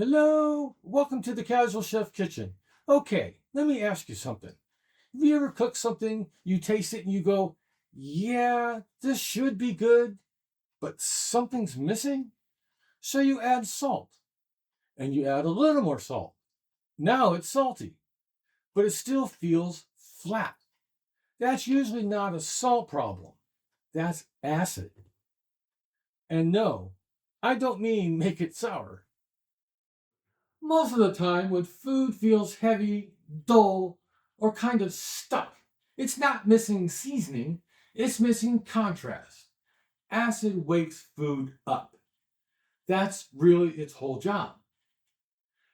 Hello, welcome to the Casual Chef Kitchen. Okay, let me ask you something. Have you ever cooked something, you taste it and you go, yeah, this should be good, but something's missing? So you add salt, and you add a little more salt. Now it's salty, but it still feels flat. That's usually not a salt problem. That's acid. And no, I don't mean make it sour. Most of the time, when food feels heavy, dull, or kind of stuck, it's not missing seasoning, it's missing contrast. Acid wakes food up. That's really its whole job.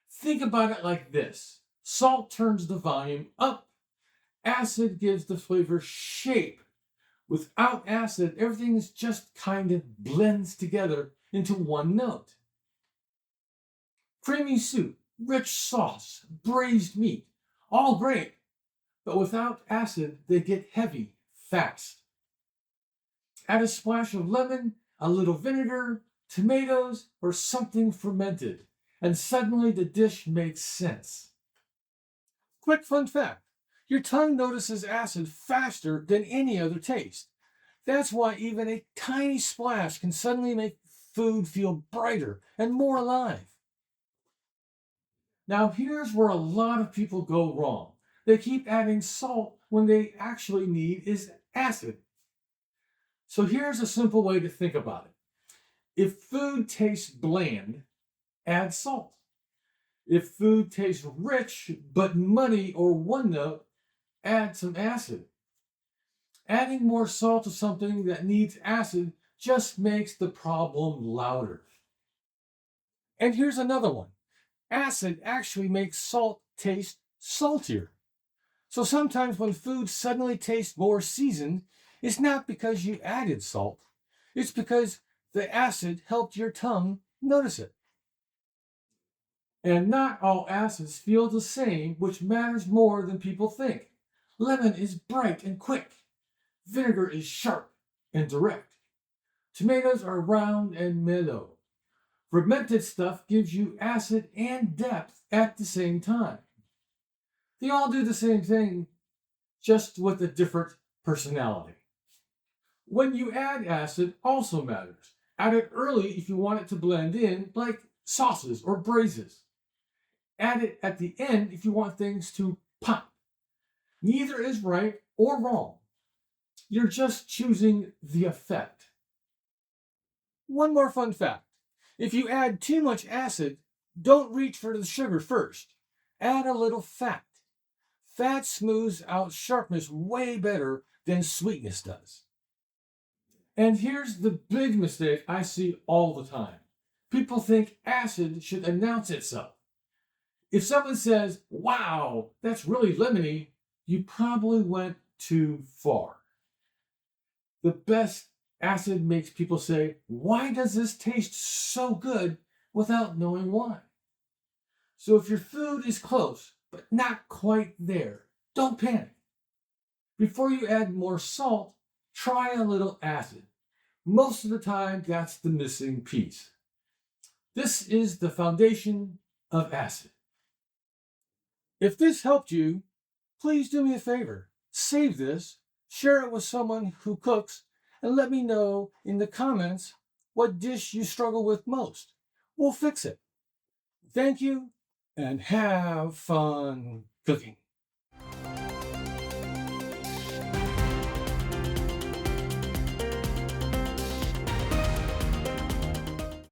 Think about it like this: salt turns the volume up, acid gives the flavor shape. Without acid, everything just kind of blends together into one note. Creamy soup, rich sauce, braised meat, all great, but without acid, they get heavy fast. Add a splash of lemon, a little vinegar, tomatoes, or something fermented, and suddenly the dish makes sense. Quick fun fact: your tongue notices acid faster than any other taste. That's why even a tiny splash can suddenly make food feel brighter and more alive. Now, here's where a lot of people go wrong. They keep adding salt when they actually need is acid. So here's a simple way to think about it. If food tastes bland, add salt. If food tastes rich but muddy or one note, add some acid. Adding more salt to something that needs acid just makes the problem louder. And here's another one. Acid actually makes salt taste saltier. So sometimes when food suddenly tastes more seasoned, it's not because you added salt, it's because the acid helped your tongue notice it. And not all acids feel the same, which matters more than people think. Lemon is bright and quick. Vinegar is sharp and direct. Tomatoes are round and mellow. Fermented stuff gives you acid and depth at the same time. They all do the same thing, just with a different personality. When you add acid also matters. Add it early if you want it to blend in, like sauces or braises. Add it at the end if you want things to pop. Neither is right or wrong. You're just choosing the effect. One more fun fact: if you add too much acid, don't reach for the sugar first. Add a little fat. Fat smooths out sharpness way better than sweetness does. And here's the big mistake I see all the time: people think acid should announce itself. If someone says, wow, that's really lemony, you probably went too far. The best acid makes people say, why does this taste so good, without knowing why. So if your food is close, but not quite there, don't panic. Before you add more salt, try a little acid. Most of the time, that's the missing piece. This is the foundation of acid. If this helped you, please do me a favor. Save this, share it with someone who cooks, and let me know in the comments what dish you struggle with most. We'll fix it. Thank you, and have fun cooking.